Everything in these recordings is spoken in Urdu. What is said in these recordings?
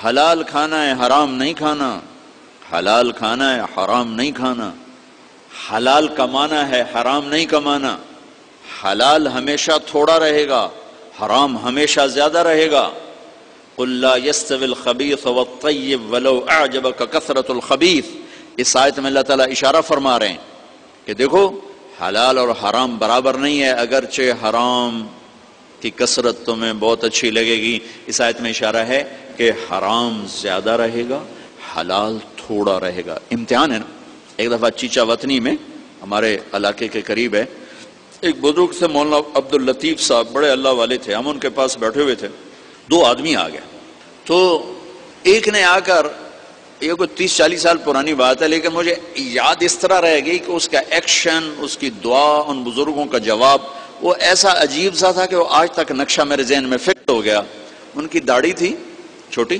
حلال کھانا ہے حرام نہیں کھانا، حلال کھانا ہے حرام نہیں کھانا، حلال کمانا ہے حرام نہیں کمانا، حلال ہمیشہ تھوڑا رہے گا، حرام ہمیشہ زیادہ رہے گا۔ قل لا يستوي الخبيث والطيب ولو اعجبك كثرة الخبيث، اس آیت میں اللہ تعالیٰ اشارہ فرما رہے ہیں کہ دیکھو حلال اور حرام برابر نہیں ہے، اگرچہ حرام کی کثرت تمہیں بہت اچھی لگے گی، اس آیت میں اشارہ ہے کہ حرام زیادہ رہے گا، حلال تھوڑا رہے گا۔ امتحان ہے نا۔ ایک دفعہ چیچا وطنی میں ہمارے علاقے کے قریب ہے، ایک بزرگ سے مولانا عبداللطیف صاحب، بڑے اللہ والے تھے، ہم ان کے پاس بیٹھے ہوئے تھے، دو آدمی آ گئے، تو ایک نے آ کر، یہ کوئی 30-40 سال پرانی بات ہے لیکن مجھے یاد اس طرح رہ گئی کہ اس کا ایکشن، اس کی دعا، ان بزرگوں کا جواب، وہ ایسا عجیب سا تھا کہ وہ آج تک نقشہ میرے ذہن میں فٹ ہو گیا۔ ان کی داڑھی تھی چھوٹی،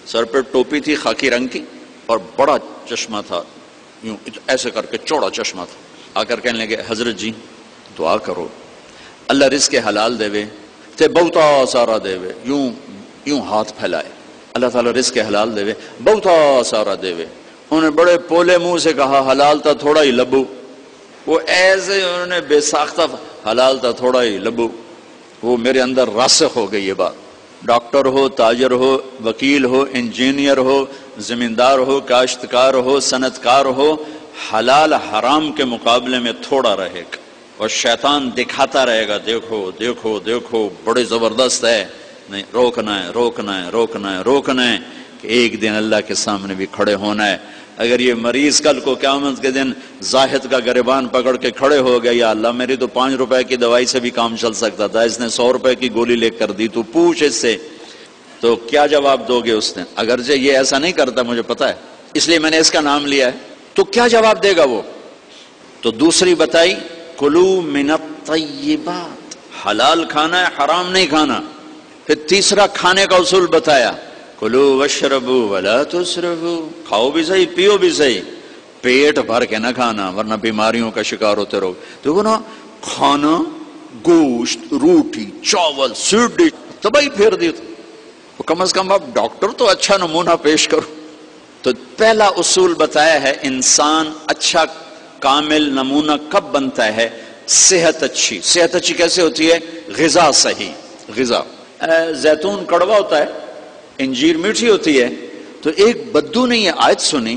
سر پہ ٹوپی تھی خاکی رنگ کی، اور بڑا چشمہ تھا، یوں ایسے کر کے چوڑا چشمہ تھا۔ آ کر کہنے لگے حضرت جی دعا کرو اللہ رزق حلال دے تے بہتا سارا دے، یوں ہاتھ پھیلائے، اللہ تعالیٰ رزق حلال دے بہتا سارا دے۔ انہوں نے بڑے پولے منہ سے کہا حلال تا تھوڑا ہی لبو، وہ ایسے انہوں نے بے ساختہ حلال تا تھوڑا ہی لبو، وہ میرے اندر راسخ ہو گئی یہ بات۔ ڈاکٹر ہو، تاجر ہو، وکیل ہو، انجینئر ہو، زمیندار ہو، کاشتکار ہو، صنعتکار ہو، حلال حرام کے مقابلے میں تھوڑا رہے گا، اور شیطان دکھاتا رہے گا دیکھو دیکھو دیکھو بڑے زبردست ہے، نہیں روکنا ہے روکنا ہے روکنا ہے روکنا ہے کہ ایک دن اللہ کے سامنے بھی کھڑے ہونا ہے۔ اگر یہ مریض کل کو قیامت کے دن زاہد کا گریبان پکڑ کے کھڑے ہو گیا، یا اللہ میری تو 5 روپے کی دوائی سے بھی کام چل سکتا تھا، اس نے 100 روپے کی گولی لے کر دی، تو پوچھ اس سے، تو کیا جواب دو گے اس نے؟ اگرچہ یہ ایسا نہیں کرتا مجھے پتا ہے، اس لیے میں نے اس کا نام لیا ہے، تو کیا جواب دے گا وہ؟ تو دوسری بتائی کلو من الطیبات، حلال کھانا ہے حرام نہیں کھانا۔ پھر تیسرا کھانے کا اصول بتایا، کلو واشربوا ولا تسرفوا، کھاؤ بھی صحیح پیو بھی صحیح، پیٹ بھر کے نہ کھانا ورنہ بیماریوں کا شکار ہوتے رہو۔ تو نا کھانا گوشت، روٹی، چاول، سویٹ ڈش تباہی پھیر دی، تو کم از کم آپ ڈاکٹر تو اچھا نمونہ پیش کرو۔ تو پہلا اصول بتایا ہے انسان اچھا کامل نمونہ کب بنتا ہے؟ صحت اچھی۔ صحت اچھی کیسے ہوتی ہے؟ غذا صحیح، غذا۔ زیتون کڑوا ہوتا ہے، انجیر میٹھی ہوتی ہے۔ تو ایک بدو نے یہ آیت سنی،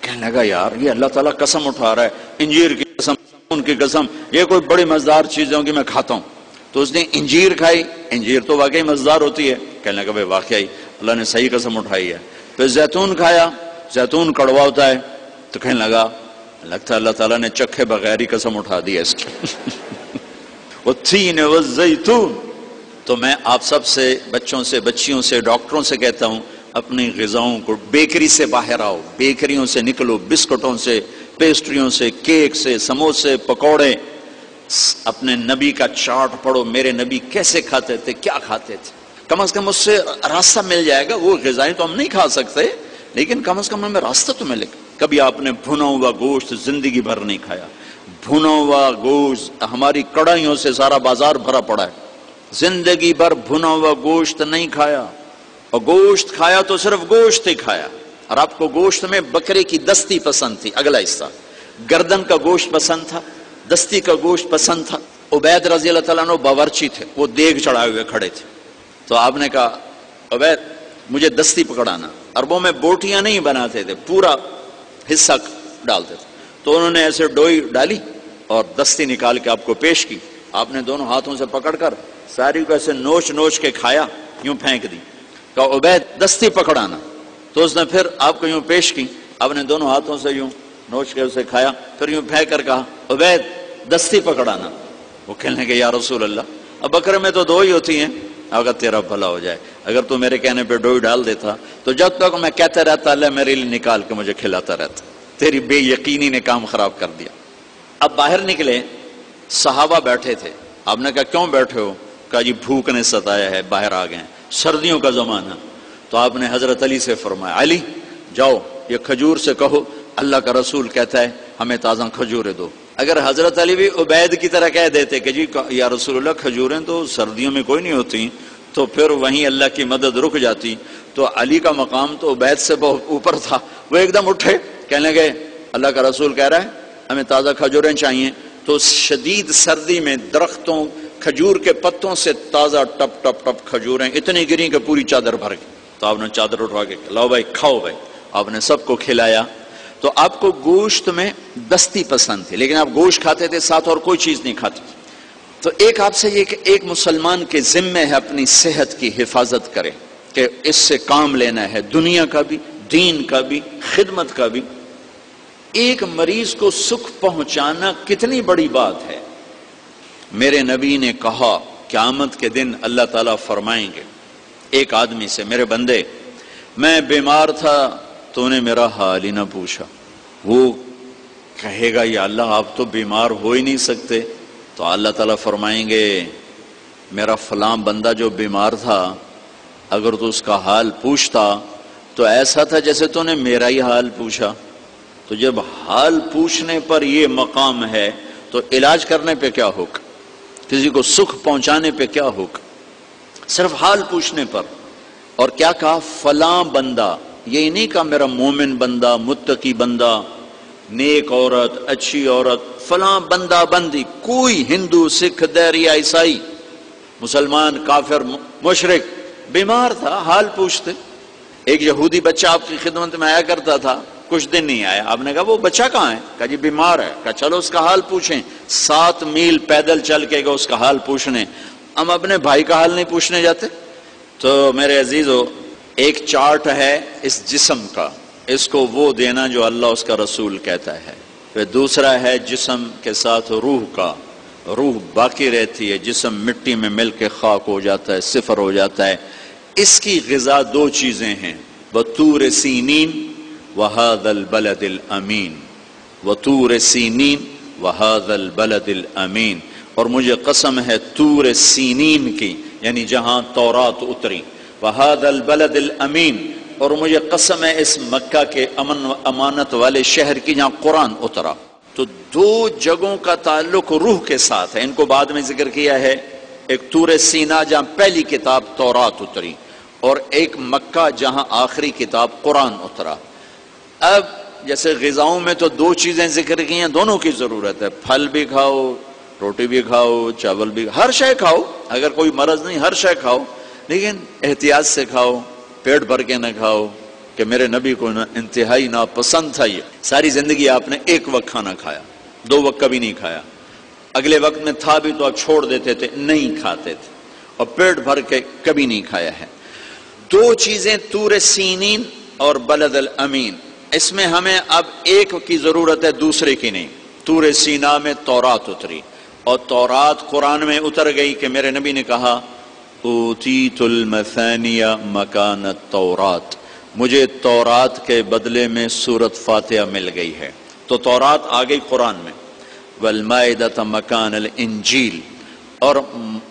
کہنے لگا یار یہ اللہ تعالیٰ قسم اٹھا رہا ہے، انجیر کی قسم، ان کی قسم، یہ کوئی بڑی مزدار چیز ہوگی میں کھاتا ہوں۔ تو اس نے انجیر کھائی، انجیر تو واقعی مزدار ہوتی ہے، کہنے لگا بھائی واقعی اللہ نے صحیح قسم اٹھائی ہے۔ پھر زیتون کھایا، زیتون کڑوا ہوتا ہے، تو کہنے لگا لگتا ہے اللہ تعالیٰ نے چکھے بغیر ہی قسم اٹھا دی ہے اس کی۔ والتین والزیتون۔ تو میں آپ سب سے، بچوں سے، بچیوں سے، ڈاکٹروں سے کہتا ہوں اپنی غذاؤں کو، بیکری سے باہر آؤ، بیکریوں سے نکلو، بسکٹوں سے، پیسٹریوں سے، کیک سے، سموسے، پکوڑے، اپنے نبی کا چارٹ پڑھو، میرے نبی کیسے کھاتے تھے، کیا کھاتے تھے، کم از کم اس سے راستہ مل جائے گا۔ وہ غذائیں تو ہم نہیں کھا سکتے لیکن کم از کم ہمیں راستہ تو ملے گا۔ کبھی آپ نے بھنا ہوا گوشت زندگی بھر نہیں کھایا، بھنا ہوا گوشت، ہماری کڑھائیوں سے سارا بازار بھرا پڑا ہے، زندگی بھر بھنا ہوا گوشت نہیں کھایا، اور گوشت کھایا تو صرف گوشت ہی کھایا۔ اور آپ کو گوشت میں بکرے کی دستی پسند تھی، اگلا حصہ گردن کا گوشت پسند تھا، دستی کا گوشت پسند تھا۔ عبید رضی اللہ تعالیٰ عنہ باورچی تھے، وہ دیگ چڑھائے ہوئے کھڑے تھے، تو آپ نے کہا عبید مجھے دستی پکڑانا۔ عربوں میں بوٹیاں نہیں بناتے تھے، پورا حصہ ڈالتے تھے، تو انہوں نے ایسے ڈوئی ڈالی اور دستی نکال کے آپ کو پیش کی۔ آپ نے دونوں ہاتھوں سے پکڑ کر ساری کو ایسے نوچ نوچ کے کھایا، یوں پھینک دی، کہا عبید دستی پکڑانا۔ تو اس نے پھر آپ کو یوں پیش کی، آپ نے دونوں ہاتھوں سے یوں نوچ کے اسے کھایا، پھر یوں پھینک کر کہا عبید دستی پکڑانا۔ وہ کہنے کہ یا رسول اللہ اب بکرے میں تو 2 ہی ہوتی ہیں۔ اگر تیرا بھلا ہو جائے، اگر تو میرے کہنے پہ ڈوئی ڈال دیتا تو جب تک میں کہتا رہتا اللہ میرے لیے نکال کے مجھے کھلاتا رہتا۔ تیری بے یقینی نے کام خراب کر دیا۔ اب باہر نکلے، صحابہ بیٹھے تھے، آپ نے کہا کیوں بیٹھے ہو؟ کہا جی بھوک نے ستایا ہے، باہر آ گئے ہیں، سردیوں کا زمانہ۔ تو آپ نے حضرت علی سے فرمایا علی جاؤ یہ کھجور سے کہو اللہ کا رسول کہتا ہے ہمیں تازہ کھجوریں دو۔ اگر حضرت علی بھی عبید کی طرح کہہ دیتے کہ جی یا رسول اللہ کھجوریں تو سردیوں میں کوئی نہیں ہوتی، تو پھر وہیں اللہ کی مدد رک جاتی۔ تو علی کا مقام تو عبید سے بہت اوپر تھا. وہ ایک دم اٹھے, کہنے لگے اللہ کا رسول کہہ رہا ہے ہمیں تازہ کھجوریں چاہیے. تو شدید سردی میں درختوں کھجور کے پتوں سے تازہ ٹپ ٹپ ٹپ کھجوریں اتنی گری کہ پوری چادر بھر گئی. تو آپ نے چادر اٹھوا کے لاؤ بھائی کھاؤ بھائی. آپ نے سب کو کھلایا. تو آپ کو گوشت میں دستی پسند تھی, لیکن آپ گوشت کھاتے تھے, ساتھ اور کوئی چیز نہیں کھاتے. تو ایک آپ سے یہ کہ ایک مسلمان کے ذمہ ہے اپنی صحت کی حفاظت کرے, کہ اس سے کام لینا ہے, دنیا کا بھی, دین کا بھی, خدمت کا بھی. ایک مریض کو سکھ پہنچانا کتنی بڑی بات ہے. میرے نبی نے کہا قیامت کے دن اللہ تعالیٰ فرمائیں گے ایک آدمی سے, میرے بندے میں بیمار تھا تو نے میرا حال ہی نہ پوچھا. وہ کہے گا یا اللہ آپ تو بیمار ہو ہی نہیں سکتے. تو اللہ تعالیٰ فرمائیں گے میرا فلاں بندہ جو بیمار تھا اگر تو اس کا حال پوچھتا تو ایسا تھا جیسے تو نے میرا ہی حال پوچھا. تو جب حال پوچھنے پر یہ مقام ہے تو علاج کرنے پہ کیا ہوگا, کسی کو سکھ پہنچانے پہ کیا ہوگا, صرف حال پوچھنے پر. اور کیا کہا فلاں بندہ, یہی نہیں کہا میرا مومن بندہ, متقی بندہ, نیک عورت, اچھی عورت, فلاں بندہ بندی. کوئی ہندو, سکھ, دہری, عیسائی, مسلمان, کافر, مشرک بیمار تھا, حال پوچھتے. ایک یہودی بچہ آپ کی خدمت میں آیا کرتا تھا, کچھ دن نہیں آیا. آپ نے کہا وہ بچہ کہاں ہے؟ کہا جی بیمار ہے. کہا چلو اس کا حال پوچھیں. 7 میل پیدل چل کے گئے اس کا حال پوچھنے. ہم اپنے بھائی کا حال نہیں پوچھنے جاتے؟ تو میرے عزیزو, ایک چارٹ ہے اس جسم کا, اس کو وہ دینا جو اللہ اس کا رسول کہتا ہے. پھر دوسرا ہے جسم کے ساتھ روح کا, روح باقی رہتی ہے, جسم مٹی میں مل کے خاک ہو جاتا ہے, صفر ہو جاتا ہے. اس کی غذا 2 چیزیں ہیں, وطور سینین وہذا البلد الامین, وطور سینین وہذا البلد الامین. اور مجھے قسم ہے طور سینین کی, یعنی جہاں تورات اتری, وہذا البلد الامین, اور مجھے قسم ہے اس مکہ کے امانت والے شہر کی جہاں قرآن اترا. تو 2 جگہوں کا تعلق روح کے ساتھ ہے, ان کو بعد میں ذکر کیا ہے. ایک طور سینا جہاں پہلی کتاب تورات اتری, اور ایک مکہ جہاں آخری کتاب قرآن اترا. اب جیسے غذاؤں میں تو 2 چیزیں ذکر کی ہیں, دونوں کی ضرورت ہے. پھل بھی کھاؤ, روٹی بھی کھاؤ, چاول بھی, ہر شے کھاؤ, اگر کوئی مرض نہیں ہر شے کھاؤ, لیکن احتیاط سے کھاؤ, پیٹ بھر کے نہ کھاؤ. کہ میرے نبی کو انتہائی ناپسند تھا یہ. ساری زندگی آپ نے 1 وقت کھانا کھایا, 2 وقت کبھی نہیں کھایا. اگلے وقت میں تھا بھی تو آپ چھوڑ دیتے تھے, نہیں کھاتے تھے, اور پیٹ بھر کے کبھی نہیں کھایا ہے. 2 چیزیں طور سینین اور بلد الامین, اس میں ہمیں اب ایک کی ضرورت ہے, دوسرے کی نہیں. طور سینا میں تورات اتری, اور تورات قرآن میں اتر گئی کہ میرے نبی نے کہا اوتیت المثانی مکان التورات, مجھے تورات کے بدلے میں سورۃ فاتحہ مل گئی ہے. تو تورات آ گئی قرآن میں. والمائدۃ مکان الانجیل, اور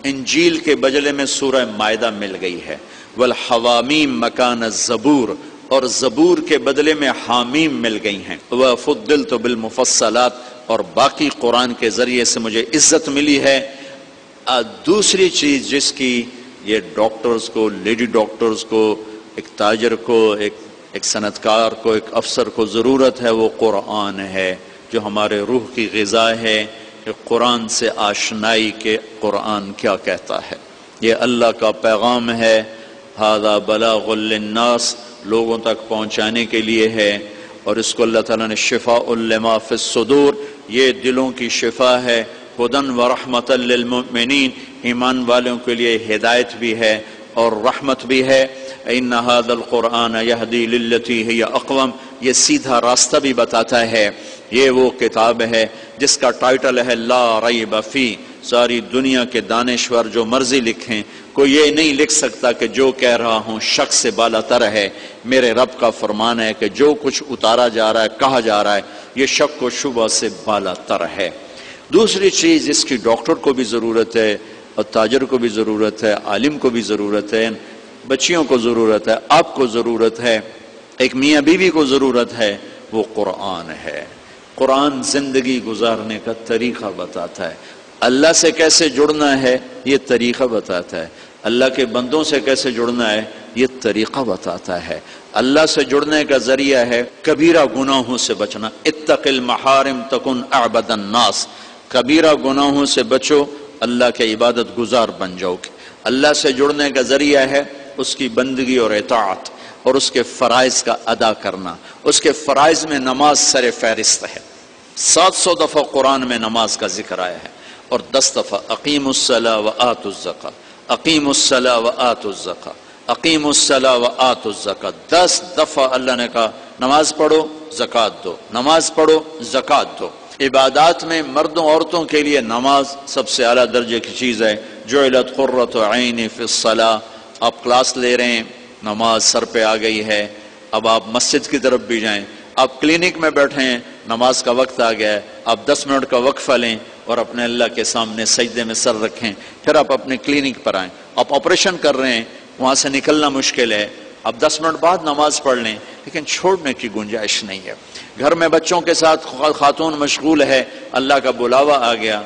انجیل کے بدلے میں سورہ مائدہ مل گئی ہے. والحوامیم مکان الزبور, اور زبور کے بدلے میں حامیم مل گئی ہیں. وفضلت بالمفصلات, اور باقی قرآن کے ذریعے سے مجھے عزت ملی ہے. دوسری چیز جس کی یہ ڈاکٹرز کو, لیڈی ڈاکٹرز کو, ایک تاجر کو, ایک صنعتکار کو, ایک افسر کو ضرورت ہے, وہ قرآن ہے جو ہمارے روح کی غذا ہے. کہ قرآن سے آشنائی کے قرآن کیا کہتا ہے, یہ اللہ کا پیغام ہے. ھذا بلاغ للناس, لوگوں تک پہنچانے کے لیے ہے. اور اس کو اللہ تعالیٰ نے شفاء لما فی الصدور, یہ دلوں کی شفا ہے. ہدی ورحمۃ للمؤمنین, ایمان والوں کے لیے ہدایت بھی ہے اور رحمت بھی ہے. ان ھذا القرآن یہدی للتی ہی اقوم, یہ سیدھا راستہ بھی بتاتا ہے. یہ وہ کتاب ہے جس کا ٹائٹل ہے لا ریب فی. ساری دنیا کے دانشور جو مرضی لکھیں, کوئی یہ نہیں لکھ سکتا کہ جو کہہ رہا ہوں شک سے بالا تر ہے. میرے رب کا فرمان ہے کہ جو کچھ اتارا جا رہا ہے, کہا جا رہا ہے, یہ شک و شبہ سے بالا تر ہے. دوسری چیز جس کی ڈاکٹر کو بھی ضرورت ہے, اور تاجر کو بھی ضرورت ہے, عالم کو بھی ضرورت ہے, بچیوں کو ضرورت ہے, آپ کو ضرورت ہے, ایک میاں بیوی کو ضرورت ہے, وہ قرآن ہے. قرآن زندگی گزارنے کا طریقہ بتاتا ہے. اللہ سے کیسے جڑنا ہے یہ طریقہ بتاتا ہے. اللہ کے بندوں سے کیسے جڑنا ہے یہ طریقہ بتاتا ہے۔ اللہ سے جڑنے کا ذریعہ ہے کبیرہ گناہوں سے بچنا، اتق المحارم تکن اعبد الناس، کبیرہ گناہوں سے بچو، اللہ کے عبادت گزار بن جاؤ گے۔ اللہ سے جڑنے کا ذریعہ ہے اس کی بندگی اور اطاعت اور اس کے فرائض کا ادا کرنا۔ اس کے فرائض میں نماز سر فہرست ہے، 700 دفعہ قرآن میں نماز کا ذکر آیا ہے، اور 10 دفعہ اقیموا الصلاۃ وآتوا الزکاۃ، اقیموا الصلاۃ وآتوا الزکاۃ، اقیموا الصلاۃ وآتوا الزکاۃ، 10 دفعہ اللہ نے کہا نماز پڑھو زکوٰۃ دو، نماز پڑھو زکوٰۃ دو۔ عبادات میں مردوں عورتوں کے لیے نماز سب سے اعلیٰ درجے کی چیز ہے۔ جعلت قرۃ عینی فی الصلاۃ، آپ کلاس لے رہے ہیں، نماز سر پہ آ گئی ہے، اب آپ مسجد کی طرف بھی جائیں، آپ کلینک میں بیٹھے ہیں، نماز کا وقت آ گیا ہے، آپ 10 منٹ کا وقفہ لیں اور اپنے اللہ کے سامنے سجدے میں سر رکھیں، پھر آپ اپنے کلینک پر آئیں۔ آپ آپریشن کر رہے ہیں، وہاں سے نکلنا مشکل ہے، اب 10 منٹ بعد نماز پڑھ لیں، لیکن چھوڑنے کی گنجائش نہیں ہے۔ گھر میں بچوں کے ساتھ خاتون مشغول ہے، اللہ کا بلاوا آ گیا،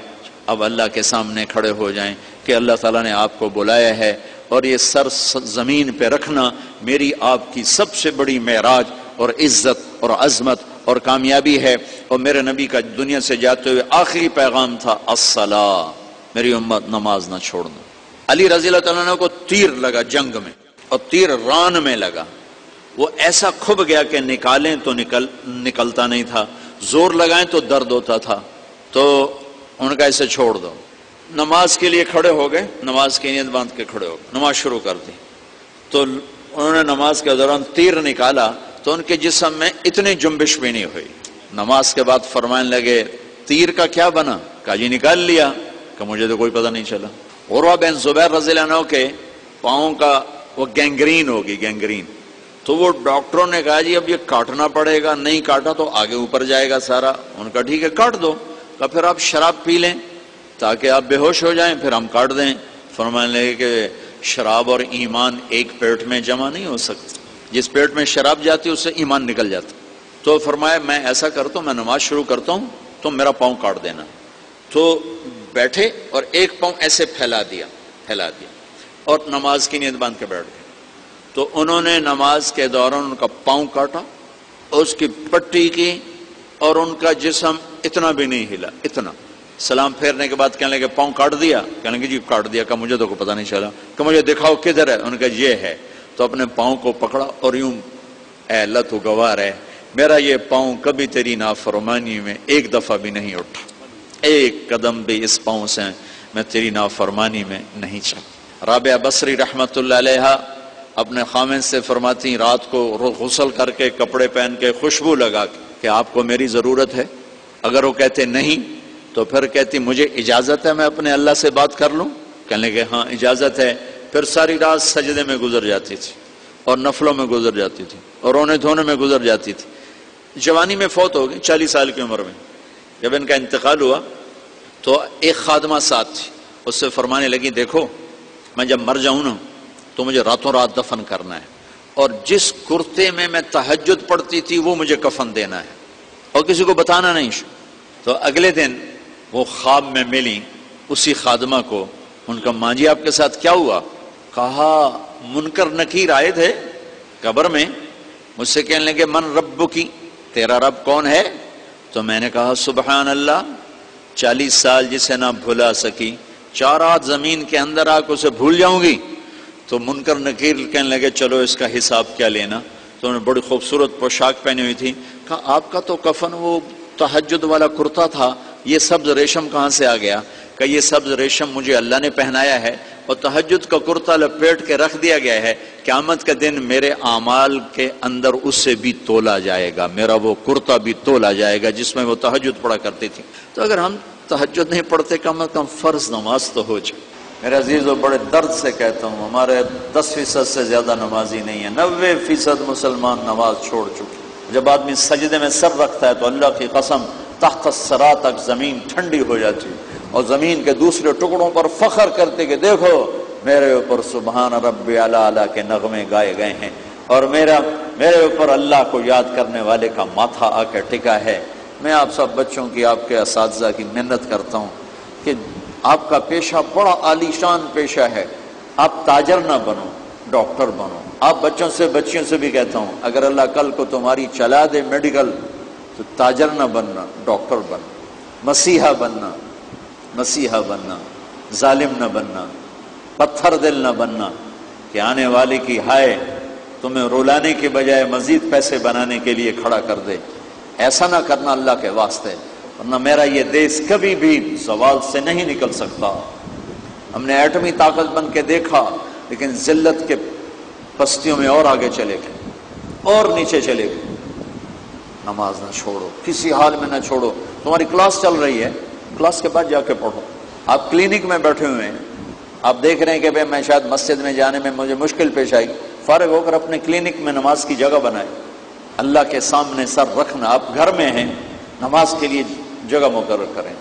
اب اللہ کے سامنے کھڑے ہو جائیں کہ اللہ تعالیٰ نے آپ کو بلایا ہے، اور یہ سر زمین پہ رکھنا میری آپ کی سب سے بڑی معراج اور عزت اور عظمت اور کامیابی ہے۔ اور میرے نبی کا دنیا سے جاتے ہوئے آخری پیغام تھا الصلاۃ، میری امت نماز نہ چھوڑنا۔ علی رضی اللہ تعالیٰ عنہ کو تیر لگا جنگ میں، اور تیر ران میں لگا، وہ ایسا کھب گیا کہ نکالیں تو نکلتا نہیں تھا، زور لگائیں تو درد ہوتا تھا، تو ان کا اسے چھوڑ دو۔ نماز کے لیے کھڑے ہو گئے، نماز کی نیت باندھ کے کھڑے ہو گئے، نماز شروع کر دی، تو انہوں نے نماز کے دوران تیر نکالا تو ان کے جسم میں اتنی جنبش بھی نہیں ہوئی۔ نماز کے بعد فرمانے لگے تیر کا کیا بنا؟ کہا جی نکال لیا، کہ مجھے تو کوئی پتہ نہیں چلا۔ عروہ بن زبیر رضی اللہ عنہ کے پاؤں کا وہ گینگرین ہوگی، گینگرین، تو وہ ڈاکٹروں نے کہا جی اب یہ کاٹنا پڑے گا، نہیں کاٹا تو آگے اوپر جائے گا سارا۔ ان کا ٹھیک ہے کاٹ دو، کہا پھر آپ شراب پی لیں تاکہ آپ بے ہوش ہو جائیں، پھر ہم کاٹ دیں۔ فرمانے لگے کہ شراب اور ایمان ایک پیٹ میں جمع نہیں ہو سکتے، جس پیٹ میں شراب جاتی ہے اس سے ایمان نکل جاتا۔ تو فرمایا میں ایسا کرتا ہوں، میں نماز شروع کرتا ہوں، تم میرا پاؤں کاٹ دینا۔ تو بیٹھے اور ایک پاؤں ایسے پھیلا دیا اور نماز کی نیت باندھ کے بیٹھ گئے۔ تو انہوں نے نماز کے دوران ان کا پاؤں کاٹا، اس کی پٹی کی، اور ان کا جسم اتنا بھی نہیں ہلا، اتنا۔ سلام پھیرنے کے بعد کہنے لگے پاؤں کاٹ دیا؟ کہنے لگے جی کاٹ دیا۔ کہ مجھے تو کوئی پتہ نہیں چلا، کہ مجھے دکھاؤ کدھر ہے؟ ان کا یہ ہے۔ تو اپنے پاؤں کو پکڑا اور یوں، اے اللہ تو گواہ ہے، میرا یہ پاؤں کبھی تیری نافرمانی میں ایک دفعہ بھی نہیں اٹھا، ایک قدم بھی اس پاؤں سے میں تیری نافرمانی میں نہیں چلا۔ رابعہ بصری رحمت اللہ علیہا اپنے خامن سے فرماتی رات کو غسل کر کے کپڑے پہن کے خوشبو لگا کہ آپ کو میری ضرورت ہے؟ اگر وہ کہتے نہیں تو پھر کہتی مجھے اجازت ہے میں اپنے اللہ سے بات کر لوں؟ کہنے لگے ہاں اجازت ہے۔ پھر ساری رات سجدے میں گزر جاتی تھی اور نفلوں میں گزر جاتی تھی اور رونے دھونے میں گزر جاتی تھی۔ جوانی میں فوت ہو گئی، 40 سال کی عمر میں۔ جب ان کا انتقال ہوا تو ایک خادمہ ساتھ تھی، اس سے فرمانے لگی دیکھو میں جب مر جاؤں نا تو مجھے راتوں رات دفن کرنا ہے، اور جس کرتے میں میں تہجد پڑھتی تھی وہ مجھے کفن دینا ہے، اور کسی کو بتانا نہیں۔ تو اگلے دن وہ خواب میں ملی اسی خادمہ کو، ان کا ماں جی آپ کے ساتھ کیا ہوا؟ کہا منکر نکیر آئے تھے قبر میں، مجھ سے کہنے لگے من ربکی، تیرا رب کون ہے؟ تو میں نے کہا سبحان اللہ، 40 سال جسے نہ بھلا سکی، 4 ہاتھ زمین کے اندر آ کے اسے بھول جاؤں گی؟ تو منکر نکیر کہنے لگے چلو اس کا حساب کیا لینا۔ تو انہوں نے بڑی خوبصورت پوشاک پہنی ہوئی تھی، کہا آپ کا تو کفن وہ تہجد والا کرتا تھا، یہ سبز ریشم کہاں سے آ گیا؟ کہ یہ سبز ریشم مجھے اللہ نے پہنایا ہے، اور تہجد کا کرتا لپیٹ کے رکھ دیا گیا ہے، قیامت کے دن میرے اعمال کے اندر اس سے بھی تولا جائے گا، میرا وہ کرتا بھی تولا جائے گا جس میں وہ تہجد پڑھا کرتی تھی۔ تو اگر ہم تہجد نہیں پڑھتے کم از کم فرض نماز تو ہو جائے۔ میرے عزیزو بڑے درد سے کہتا ہوں ہمارے 10% سے زیادہ نمازی نہیں ہیں، 90% مسلمان نماز چھوڑ چکے۔ جب آدمی سجدے میں سر رکھتا ہے تو اللہ کی قسم تحت الثری تک زمین ٹھنڈی ہو جاتی ہے، اور زمین کے دوسرے ٹکڑوں پر فخر کرتے کہ دیکھو میرے اوپر سبحان ربی اعلیٰ کے نغمے گائے گئے ہیں، اور میرے اوپر اللہ کو یاد کرنے والے کا ماتھا آ کے ٹکا ہے۔ میں آپ سب بچوں کی، آپ کے اساتذہ کی محنت کرتا ہوں کہ آپ کا پیشہ بڑا عالی شان پیشہ ہے، آپ تاجر نہ بنو، ڈاکٹر بنو۔ آپ بچوں سے بچیوں سے بھی کہتا ہوں، اگر اللہ کل کو تمہاری چلا دے میڈیکل تو تاجر نہ بننا، ڈاکٹر بننا، مسیحا بننا، مسیحا بننا، ظالم نہ بننا، پتھر دل نہ بننا کہ آنے والے کی ہائے تمہیں رلانے کے بجائے مزید پیسے بنانے کے لیے کھڑا کر دے۔ ایسا نہ کرنا اللہ کے واسطے، ورنہ میرا یہ دیش کبھی بھی زوال سے نہیں نکل سکتا۔ ہم نے ایٹمی طاقت بن کے دیکھا، لیکن ذلت کے پستیوں میں اور آگے چلے گئے اور نیچے چلے گئے۔ نماز نہ چھوڑو، کسی حال میں نہ چھوڑو۔ تمہاری کلاس چل رہی ہے، کلاس کے بعد جا کے پڑھو۔ آپ کلینک میں بیٹھے ہوئے ہیں، آپ دیکھ رہے ہیں کہ بھئی میں شاید مسجد میں جانے میں مجھے مشکل پیش آئی، فارغ ہو کر اپنے کلینک میں نماز کی جگہ بنائے۔ اللہ کے سامنے سر رکھنا، آپ گھر میں ہیں، نماز کے لیے جگہ مقرر کریں۔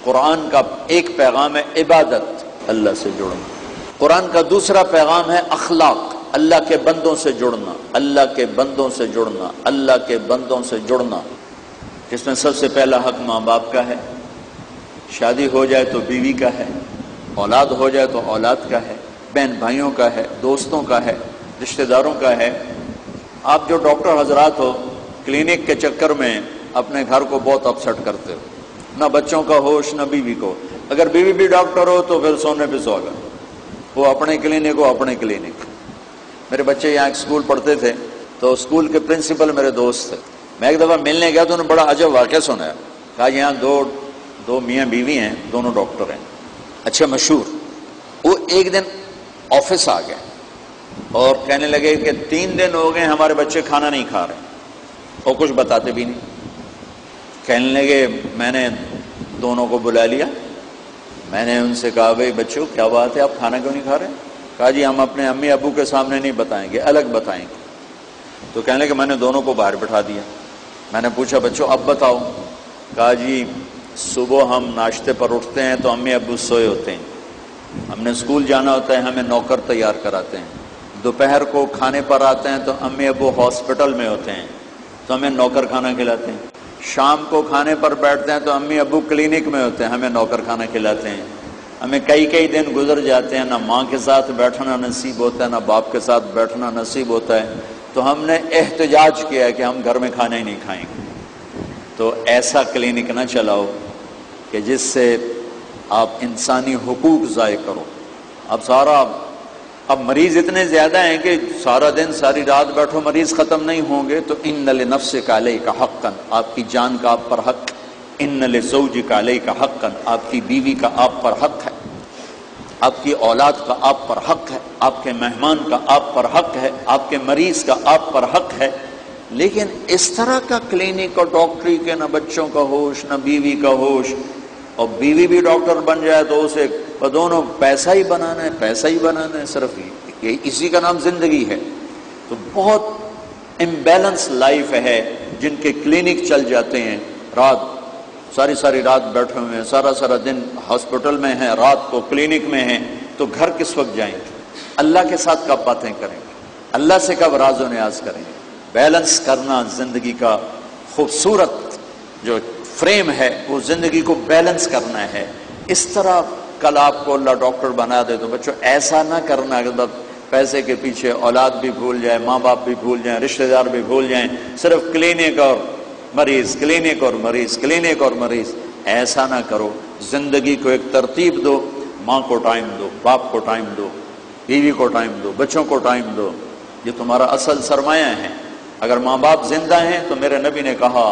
قرآن کا ایک پیغام ہے عبادت، اللہ سے جڑنا۔ قرآن کا دوسرا پیغام ہے اخلاق، اللہ کے بندوں سے جڑنا، اللہ کے بندوں سے جڑنا، اللہ کے بندوں سے جڑنا، جس میں سب سے پہلا حق ماں باپ کا ہے، شادی ہو جائے تو بیوی کا ہے، اولاد ہو جائے تو اولاد کا ہے، بہن بھائیوں کا ہے، دوستوں کا ہے، رشتہ داروں کا ہے۔ آپ جو ڈاکٹر حضرات ہو، کلینک کے چکر میں اپنے گھر کو بہت اپسٹ کرتے ہو، نہ بچوں کا ہوش نہ بیوی کو۔ اگر بیوی بھی ڈاکٹر ہو تو پھر سونے پہ سوگا، وہ اپنے کلینک ہو اپنے کلینک۔ میرے بچے یہاں ایک اسکول پڑھتے تھے، تو اسکول کے پرنسپل میرے دوست تھے۔ میں ایک دفعہ ملنے گیا تو انہوں نے بڑا عجب واقعہ سنایا، کہا یہاں دو میاں بیوی ہیں، دونوں ڈاکٹر ہیں، اچھا مشہور۔ وہ ایک دن آفس آ گئے اور کہنے لگے کہ 3 دن ہو گئے ہمارے بچے کھانا نہیں کھا رہے، اور کچھ بتاتے بھی نہیں۔ کہنے لگے میں نے دونوں کو بلا لیا، میں نے ان سے کہا بھئی بچوں کیا بات ہے، آپ کھانا کیوں نہیں کھا رہے؟ کہا جی ہم اپنے امی ابو کے سامنے نہیں بتائیں گے، الگ بتائیں گے۔ تو کہنے لگے میں نے دونوں کو باہر بٹھا دیا۔ میں نے پوچھا بچوں اب بتاؤ؟ کہا جی صبح ہم ناشتے پر اٹھتے ہیں تو امی ابو سوئے ہوتے ہیں، ہم نے اسکول جانا ہوتا ہے، ہمیں نوکر تیار کراتے ہیں۔ دوپہر کو کھانے پر آتے ہیں تو امی ابو ہاسپٹل میں ہوتے ہیں تو ہمیں نوکر کھانا کھلاتے ہیں۔ شام کو کھانے پر بیٹھتے ہیں تو امی ابو کلینک میں ہوتے ہیں، ہمیں نوکر کھانا کھلاتے ہیں۔ ہمیں کئی دن گزر جاتے ہیں، نہ ماں کے ساتھ بیٹھنا نصیب ہوتا ہے، نہ باپ کے ساتھ بیٹھنا نصیب ہوتا ہے، تو ہم نے احتجاج کیا ہے کہ ہم گھر میں کھانا ہی نہیں کھائیں گے۔ تو ایسا کلینک نہ چلاؤ کہ جس سے آپ انسانی حقوق ضائع کرو۔ اب مریض اتنے زیادہ ہیں کہ سارا دن ساری رات بیٹھو، مریض ختم نہیں ہوں گے۔ تو ان لنفسک علیک حقا، آپ کی جان کا آپ پر حق، ان لزوجک علیک حقا، آپ کی بیوی کا آپ پر حق ہے، آپ کی اولاد کا آپ پر حق ہے، آپ کے مہمان کا آپ پر حق ہے، آپ کے مریض کا آپ پر حق ہے۔ لیکن اس طرح کا کلینک اور ڈاکٹری کے نہ بچوں کا ہوش نہ بیوی کا ہوش، اور بیوی بھی ڈاکٹر بن جائے تو اسے دونوں پیسہ ہی بنانا ہے، پیسہ ہی بنانا ہے، صرف اسی کا نام زندگی ہے۔ تو بہت امبیلنس لائف ہے جن کے کلینک چل جاتے ہیں، رات ساری رات بیٹھے ہوئے ہیں، سارا دن ہاسپٹل میں ہیں، رات کو کلینک میں ہیں، تو گھر کس وقت جائیں گے؟ اللہ کے ساتھ کب باتیں کریں گے؟ اللہ سے کب راز و نیاز کریں گے؟ بیلنس کرنا زندگی کا خوبصورت جو فریم ہے، وہ زندگی کو بیلنس کرنا ہے۔ اس طرح کل آپ کو اللہ ڈاکٹر بنا دے تو بچوں ایسا نہ کرنا کہ پیسے کے پیچھے اولاد بھی بھول جائے، ماں باپ بھی بھول جائیں، رشتہ دار بھی بھول جائیں، صرف کلینک اور مریض، کلینک اور مریض، کلینک اور مریض۔ ایسا نہ کرو، زندگی کو ایک ترتیب دو، ماں کو ٹائم دو، باپ کو ٹائم دو، بیوی کو ٹائم دو، بچوں کو ٹائم دو۔ یہ تمہارا اصل سرمایہ ہے۔ اگر ماں باپ زندہ ہیں تو میرے نبی نے کہا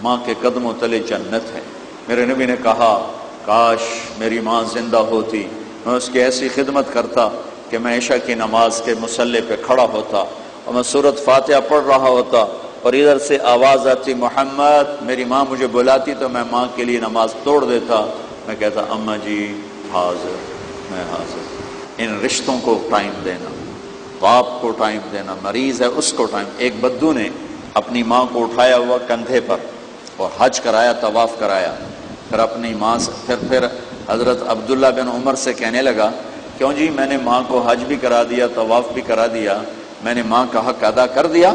ماں کے قدموں تلے جنت ہے۔ میرے نبی نے کہا کاش میری ماں زندہ ہوتی، میں اس کی ایسی خدمت کرتا کہ میں عشاء کی نماز کے مصلی پہ کھڑا ہوتا اور میں سورۃ فاتحہ پڑھ رہا ہوتا اور ادھر سے آواز آتی محمد، میری ماں مجھے بلاتی تو میں ماں کے لیے نماز توڑ دیتا، میں کہتا اماں جی حاضر، میں حاضر۔ ان رشتوں کو ٹائم دینا، باپ کو ٹائم دینا، مریض ہے اس کو ٹائم۔ ایک بدو نے اپنی ماں کو اٹھایا ہوا کندھے پر اور حج کرایا، طواف کرایا، پھر اپنی ماں سے پھر حضرت عبداللہ بن عمر سے کہنے لگا کیوں جی میں نے ماں کو حج بھی کرا دیا، طواف بھی کرا دیا، میں نے ماں کا حق ادا کر دیا؟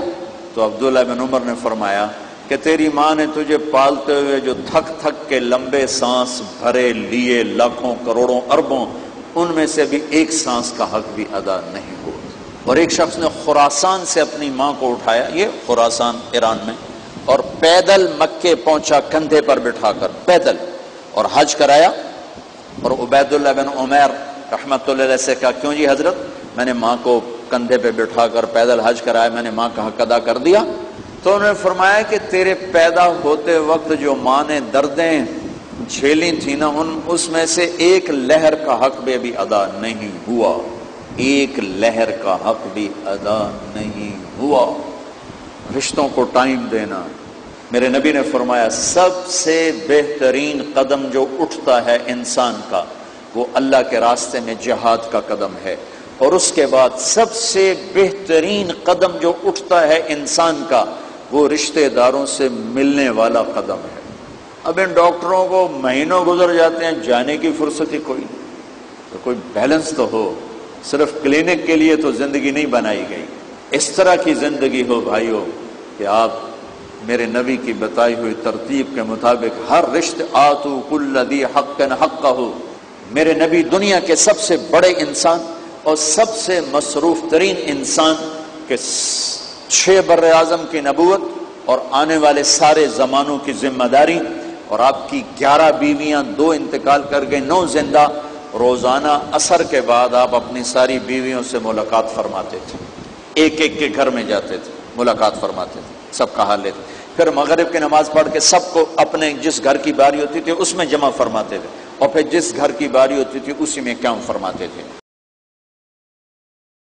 تو عبداللہ بن عمر نے فرمایا کہ تیری ماں نے تجھے پالتے ہوئے جو تھک تھک کے لمبے سانس بھرے لیے لاکھوں کروڑوں اربوں ان میں سے بھی ایک سانس کا حق بھی ادا نہیں ہوا۔ اور ایک شخص نے خراسان سے اپنی ماں کو اٹھایا، یہ خراسان ایران میں، اور پیدل مکے پہنچا کندھے پر بٹھا کر پیدل، اور حج کرایا۔ اور عبید اللہ بن عمیر رحمۃ اللہ علیہ سے کہا کیوں جی حضرت، میں نے ماں کو کندھے پہ بٹھا کر پیدل حج کرایا، میں نے ماں کا حق ادا کر دیا؟ تو انہوں نے فرمایا کہ تیرے پیدا ہوتے وقت جو ماں نے دردیں جھیلی تھی نا، اس میں سے ایک لہر کا حق بھی ابھی ادا نہیں ہوا، ایک لہر کا حق بھی ادا نہیں ہوا۔ رشتوں کو ٹائم دینا، میرے نبی نے فرمایا سب سے بہترین قدم جو اٹھتا ہے انسان کا وہ اللہ کے راستے میں جہاد کا قدم ہے، اور اس کے بعد سب سے بہترین قدم جو اٹھتا ہے انسان کا وہ رشتہ داروں سے ملنے والا قدم ہے۔ اب ان ڈاکٹروں کو مہینوں گزر جاتے ہیں، جانے کی فرصت ہی کوئی نہیں، تو کوئی بیلنس تو ہو، صرف کلینک کے لیے تو زندگی نہیں بنائی گئی، اس طرح کی زندگی ہو بھائیو کہ آپ میرے نبی کی بتائی ہوئی ترتیب کے مطابق ہر رشتہ آتو کل ذی حق حقہ ہو۔ میرے نبی دنیا کے سب سے بڑے انسان اور سب سے مصروف ترین انسان کے 6 بر اعظم کی نبوت اور آنے والے سارے زمانوں کی ذمہ داری، اور آپ کی 11 بیویاں، 2 انتقال کر گئے، 9 زندہ۔ روزانہ عصر کے بعد آپ اپنی ساری بیویوں سے ملاقات فرماتے تھے، ایک ایک کے گھر میں جاتے تھے، ملاقات فرماتے تھے، سب کا حال لیتے، پھر مغرب کی نماز پڑھ کے سب کو اپنے جس گھر کی باری ہوتی تھی اس میں جمع فرماتے تھے، اور پھر جس گھر کی باری ہوتی تھی اسی میں قیام فرماتے تھے۔